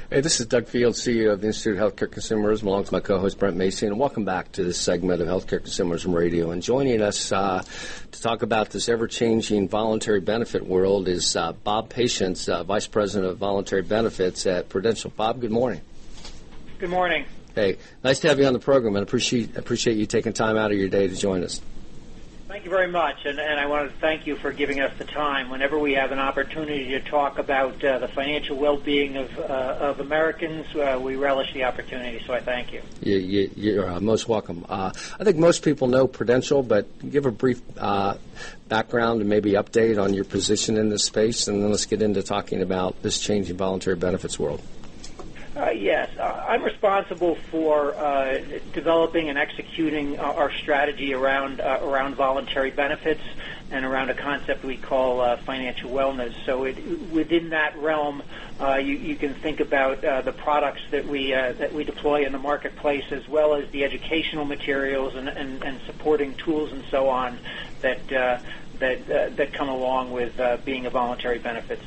Hey, this is Doug Field, CEO of the Institute of Healthcare Consumerism, along with my co-host Brent Macy, and welcome back to this segment of Healthcare Consumerism Radio. And joining us to talk about this ever-changing voluntary benefit world is Bob Patience, Vice President of Voluntary Benefits at Prudential. Bob, good morning. Good morning. Hey, nice to have you on the program, and appreciate you taking time out of your day to join us. Thank you very much, and I want to thank you for giving us the time. Whenever we have an opportunity to talk about the financial well-being of Americans, we relish the opportunity, so I thank you. You're most welcome. I think most people know Prudential, but give a brief background and maybe update on your position in this space, and then let's get into talking about this changing voluntary benefits world. Yes, I'm responsible for developing and executing our strategy around voluntary benefits and around a concept we call financial wellness. So within that realm, you can think about the products that we deploy in the marketplace, as well as the educational materials and supporting tools and so on that come along with being a voluntary benefits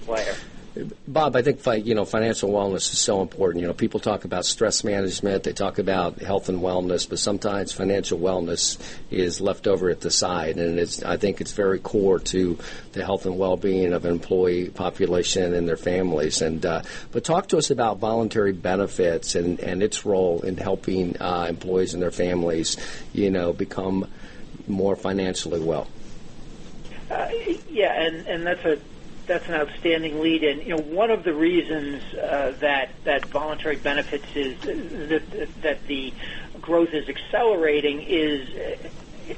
player. Bob, I think financial wellness is so important. People talk about stress management, they talk about health and wellness, but sometimes financial wellness is left over at the side, and I think it's very core to the health and well-being of an employee population and their families. But talk to us about voluntary benefits and its role in helping employees and their families, become more financially well. And that's an outstanding lead in. One of the reasons that voluntary benefits is that the growth is accelerating is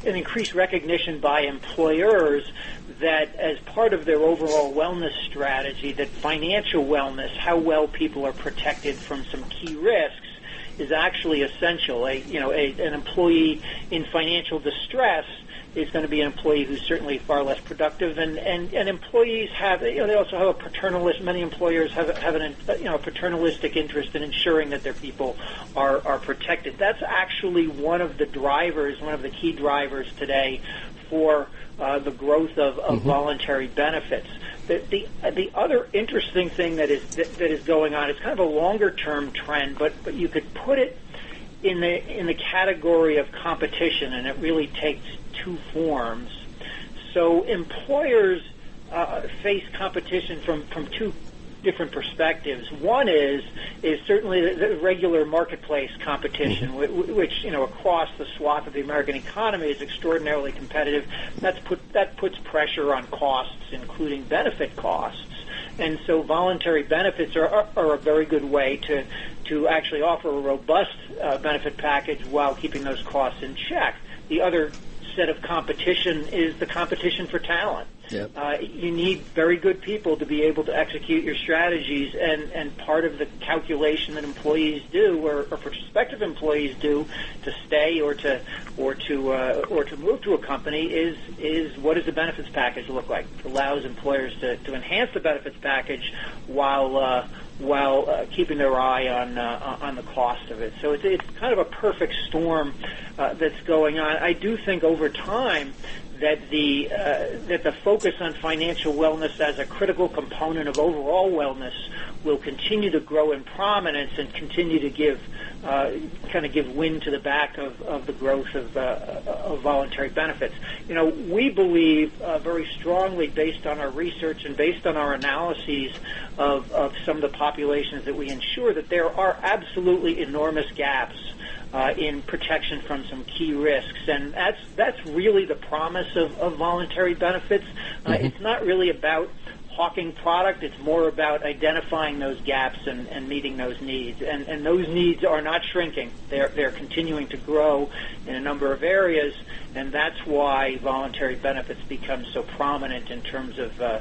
an increased recognition by employers that as part of their overall wellness strategy, that financial wellness, how well people are protected from some key risks, is actually essential. An employee in financial distress is going to be an employee who's certainly far less productive, and employees have, they also have a paternalist. Many employers have a paternalistic interest in ensuring that their people are protected. That's actually one of the key drivers today for the growth of voluntary benefits. The other interesting thing that is going on, it's kind of a longer term trend, but you could put it in the category of competition, and it really takes two forms. So employers face competition from two different perspectives. One is certainly the regular marketplace competition, which across the swath of the American economy is extraordinarily competitive. That puts pressure on costs, including benefit costs. And so voluntary benefits are a very good way to actually offer a robust benefit package while keeping those costs in check. The other set of competition is the competition for talent. Yep. You need very good people to be able to execute your strategies, and part of the calculation that employees do, or prospective employees do, to stay or to move to a company is what does the benefits package look like? It allows employers to enhance the benefits package while keeping their eye on the cost of it. So it's kind of a perfect storm that's going on. I do think over time that the focus on financial wellness as a critical component of overall wellness will continue to grow in prominence and continue to give wind to the back of the growth of voluntary benefits. We believe very strongly, based on our research and based on our analyses of some of the populations that we insure, that there are absolutely enormous gaps in protection from some key risks, and that's really the promise of voluntary benefits. It's not really about hawking product. It's more about identifying those gaps and meeting those needs, and those needs are not shrinking. They're continuing to grow in a number of areas, and that's why voluntary benefits become so prominent in terms of the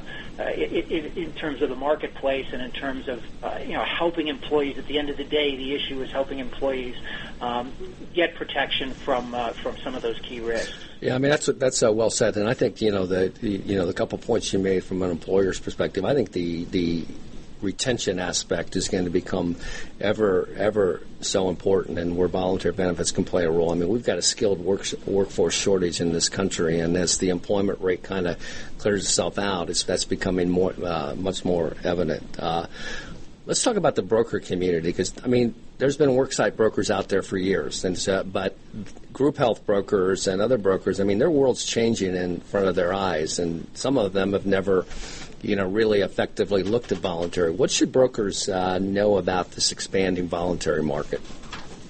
marketplace, and in terms of helping employees. At the end of the day, the issue is helping employees get protection from some of those key risks. Yeah, I mean that's well said, and I think the couple points you made from an employer's perspective. I think the retention aspect is going to become ever so important, and where voluntary benefits can play a role. I mean, we've got a skilled workforce shortage in this country, and as the employment rate kind of clears itself out, that's becoming much more evident. Let's talk about the broker community, because, I mean, there's been worksite brokers out there for years, but group health brokers and other brokers, I mean, their world's changing in front of their eyes, and some of them have never, really effectively looked at voluntary. What should brokers know about this expanding voluntary market?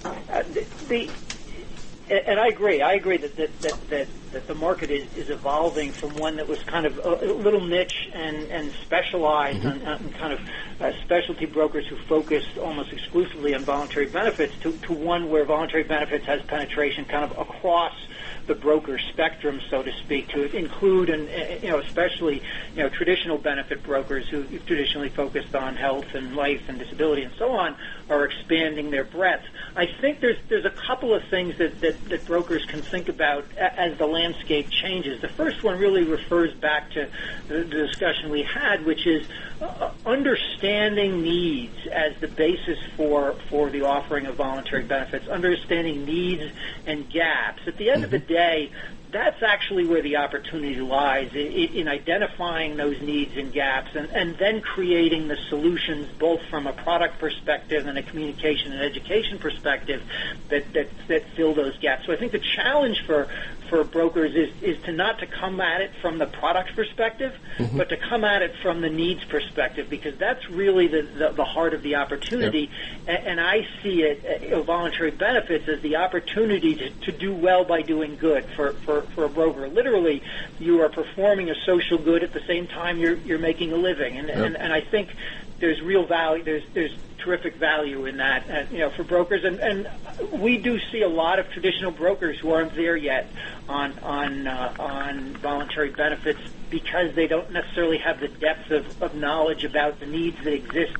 And I agree. I agree that the market is evolving from one that was kind of a little niche and specialized on kind of specialty brokers who focused almost exclusively on voluntary benefits to one where voluntary benefits has penetration kind of across the broker spectrum, so to speak, to include and especially traditional benefit brokers who traditionally focused on health and life and disability and so on are expanding their breadth. I think there's a couple of things that brokers can think about as the landscape changes. The first one really refers back to the discussion we had, which is understanding needs as the basis for the offering of voluntary benefits, understanding needs and gaps. At the end of the day, that's actually where the opportunity lies, in identifying those needs and gaps and then creating the solutions both from a product perspective and a communication and education perspective that fill those gaps. So I think the challenge for brokers is to come at it from the product perspective, but to come at it from the needs perspective, because that's really the heart of the opportunity. Yep. And I see it, voluntary benefits, as the opportunity to do well by doing good for a broker. Literally, you are performing a social good at the same time you're making a living, and I think there's real value. There's terrific value in that, for brokers, and we do see a lot of traditional brokers who aren't there yet on voluntary benefits because they don't necessarily have the depth of knowledge about the needs that exist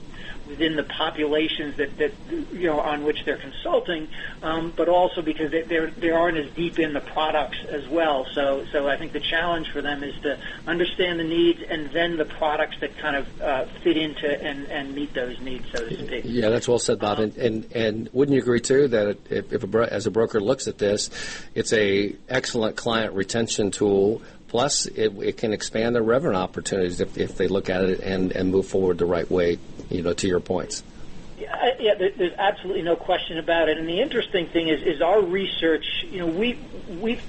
within the populations that on which they're consulting, but also because they aren't as deep in the products as well. So I think the challenge for them is to understand the needs and then the products that kind of fit into and meet those needs, so to speak. Yeah, that's well said, Bob. And wouldn't you agree too that as a broker looks at this, it's a excellent client retention tool. Plus, it can expand their revenue opportunities if they look at it and move forward the right way, to your points. Yeah, there's absolutely no question about it. And the interesting thing is our research, we've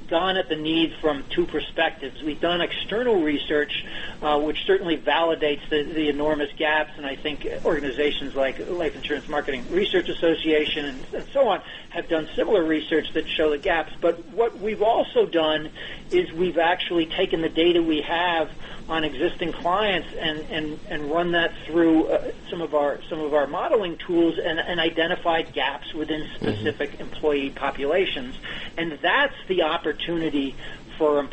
gone at the need from two perspectives. We've done external research, which certainly validates the enormous gaps, and I think organizations like Life Insurance Marketing Research Association and so on have done similar research that show the gaps. But what we've also done is we've actually taken the data we have on existing clients and run that through some of our modeling tools and identified gaps within specific employee populations, and that's the opportunity for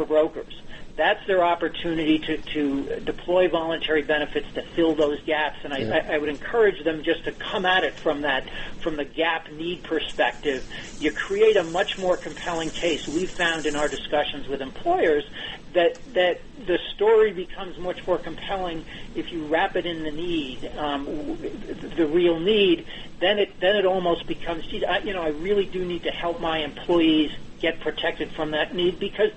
brokers. That's their opportunity to deploy voluntary benefits to fill those gaps, and I would encourage them just to come at it from the gap need perspective. You create a much more compelling case. We've found in our discussions with employers that the story becomes much more compelling if you wrap it in the need, the real need. Then it almost becomes, I really do need to help my employees get protected from that need because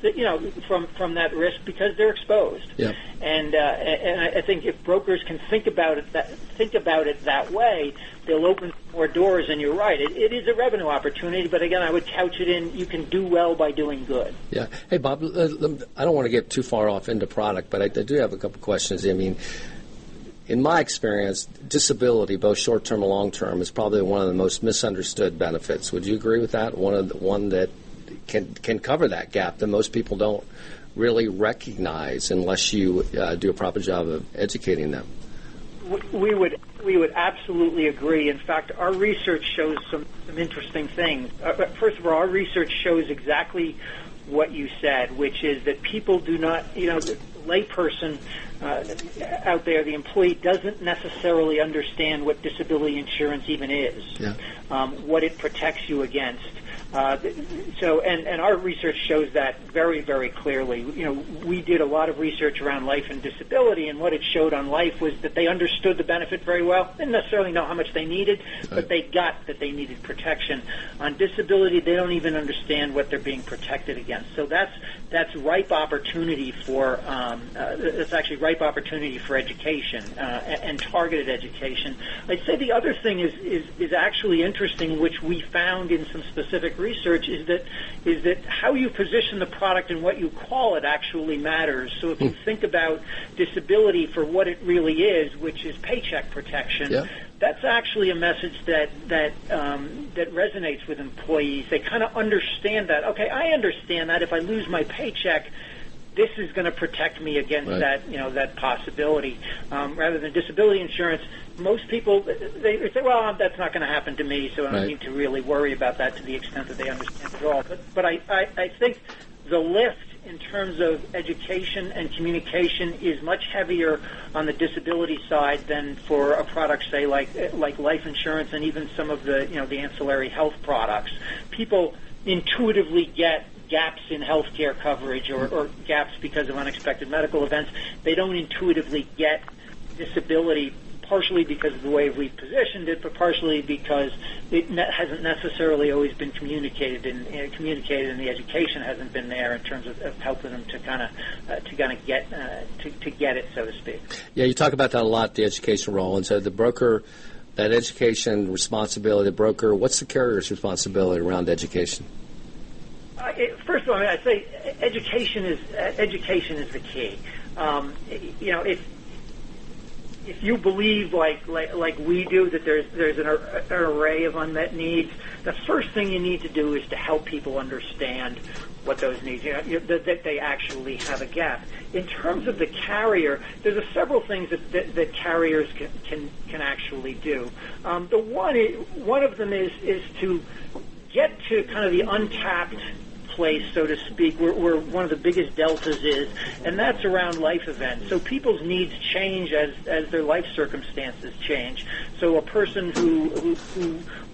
from that risk because they're exposed. Yep. And I think if brokers can think about it that way, they'll open more doors. And you're right, it is a revenue opportunity. But again, I would couch it in you can do well by doing good. Yeah. Hey, Bob, I don't want to get too far off into product, but I do have a couple questions. I mean, in my experience, disability, both short-term and long-term, is probably one of the most misunderstood benefits. Would you agree with that? One that can cover that gap that most people don't really recognize unless you do a proper job of educating them. We would absolutely agree. In fact, our research shows some interesting things. First of all, our research shows exactly what you said, which is that people do not, the layperson out there, the employee doesn't necessarily understand what disability insurance even is, what it protects you against. And our research shows that very, very clearly. We did a lot of research around life and disability, and what it showed on life was that they understood the benefit very well. They didn't necessarily know how much they needed, but they got that they needed protection. On disability, they don't even understand what they're being protected against. So that's ripe opportunity for education and targeted education. I'd say the other thing is actually interesting, which we found in some specific research, is that how you position the product and what you call it actually matters. So if you think about disability for what it really is, which is paycheck protection, that's actually a message that resonates with employees. They kind of understand that. Okay, I understand that if I lose my paycheck, this is going to protect me against that possibility. Rather than disability insurance, most people they say, well, that's not going to happen to me, so I don't need to really worry about that to the extent that they understand it all. But I think the lift in terms of education and communication is much heavier on the disability side than for a product, say, like life insurance and even some of the the ancillary health products. People intuitively get gaps in healthcare coverage or gaps because of unexpected medical events. They don't intuitively get disability, partially because of the way we've positioned it, but partially because it hasn't necessarily always been communicated, and the education hasn't been there in terms of helping them to kind of get it, so to speak. Yeah, you talk about that a lot, the education role, and so the broker, that education responsibility, the broker, what's the carrier's responsibility around education? First of all, I'd say education is the key. If you believe like we do that there's an array of unmet needs, the first thing you need to do is to help people understand what those needs are, that they actually have a gap. In terms of the carrier, there's several things that carriers can actually do. One of them is to get to kind of the untapped place, so to speak, where one of the biggest deltas is, and that's around life events. So people's needs change as their life circumstances change. So a person who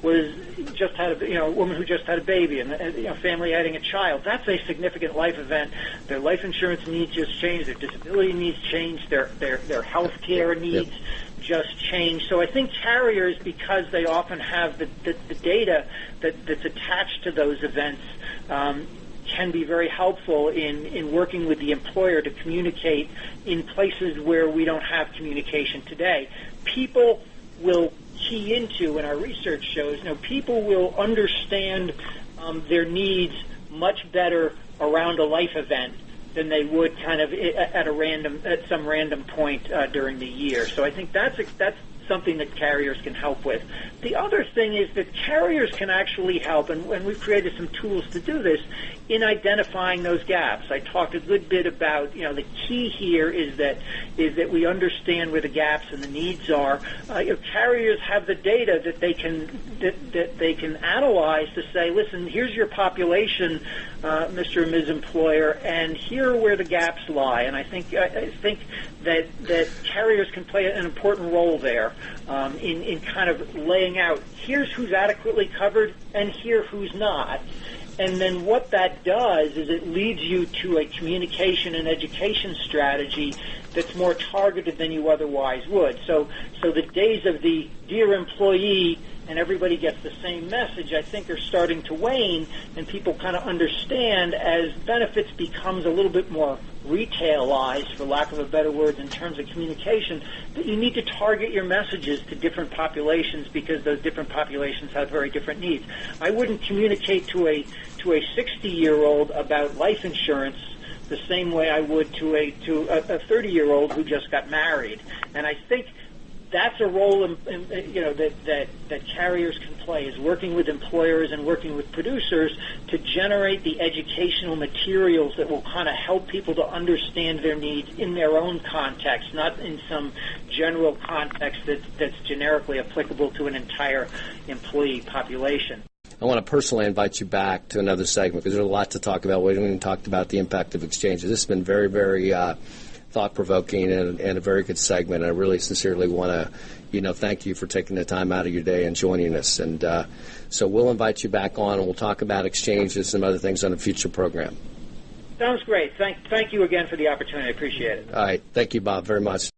was just had a woman who just had a baby and family adding a child, that's a significant life event. Their life insurance needs just change, their disability needs change, their health care needs just change. So I think carriers, because they often have the data that's attached to those events, can be very helpful in working with the employer to communicate in places where we don't have communication today. People will key into, and our research shows, people will understand their needs much better around a life event than they would kind of at some random point during the year. So I think that's something that carriers can help with. The other thing is that carriers can actually help, and we've created some tools to do this, in identifying those gaps. I talked a good bit about, the key here is that we understand where the gaps and the needs are. Carriers have the data that they can analyze to say, listen, here's your population, Mr. and Ms. Employer, and here are where the gaps lie. And I think that carriers can play an important role there in kind of laying out, here's who's adequately covered and here who's not. And then what that does is it leads you to a communication and education strategy that's more targeted than you otherwise would. So the days of the dear employee and everybody gets the same message, I think, are starting to wane, and people kind of understand as benefits becomes a little bit more retailized, for lack of a better word, in terms of communication, that you need to target your messages to different populations because those different populations have very different needs. I wouldn't communicate to a 60-year-old about life insurance the same way I would to a 30-year-old who just got married. And I think that's a role that carriers can play, is working with employers and working with producers to generate the educational materials that will kind of help people to understand their needs in their own context, not in some general context that's generically applicable to an entire employee population. I want to personally invite you back to another segment because there's a lot to talk about. We haven't even talked about the impact of exchanges. This has been very, very thought-provoking and a very good segment. I really sincerely want to, thank you for taking the time out of your day and joining us. And so we'll invite you back on, and we'll talk about exchanges and other things on a future program. Sounds great. Thank you again for the opportunity. I appreciate it. All right. Thank you, Bob, very much.